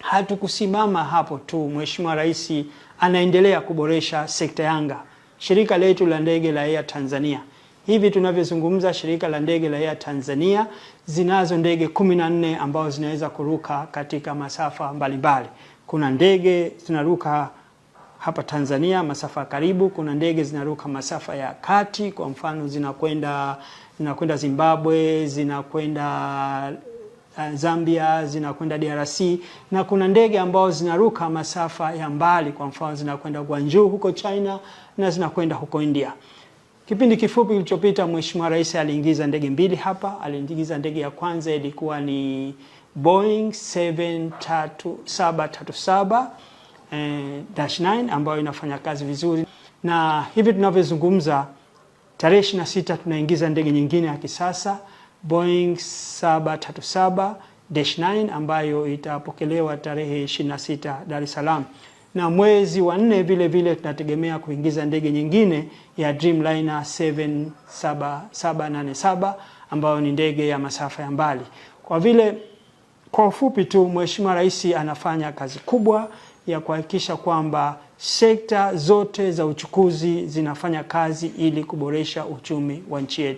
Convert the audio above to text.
hatukusimama hapo tu. Mheshimiwa Rais anaendelea kuboresha sekta ya anga. Shirika letu la ndege la Air Tanzania, hivi tunavyozungumza, shirika la ndege la Air Tanzania zinazo ndege 14 ambao zinaweza kuruka katika masafa mbalimbali. Kuna ndege zinaruka hapa Tanzania masafa karibu, kuna ndege zinaruka masafa ya kati, kwa mfano zinakwenda Zimbabwe, zinakwenda Zambia, zinakwenda DRC, na kuna ndege ambao zinaruka masafa ya mbali, kwa mfano zinakwenda Guangzhou huko China na zinakwenda huko India. Kipindi kifupi kilichopita Mheshimiwa Rais aliingiza ndege mbili hapa. Aliingiza ndege ya kwanza ilikuwa ni Boeing 737-9 ambayo inafanya kazi vizuri, na hivi tunavyozungumza tarehe 26 tunaingiza ndege nyingine ya kisasa Boeing 737-9 ambayo itapokelewa tarehe 26 Dar es Salaam. Na mwezi wa 4 vile vile tunategemea kuingiza ndege nyingine ya Dreamliner 787 ambayo ni ndege ya masafa ya mbali. Kwa ufupi tu, Mheshimiwa Rais anafanya kazi kubwa ya kuhakikisha kwamba sekta zote za uchukuzi zinafanya kazi ili kuboresha uchumi wa nchi yetu.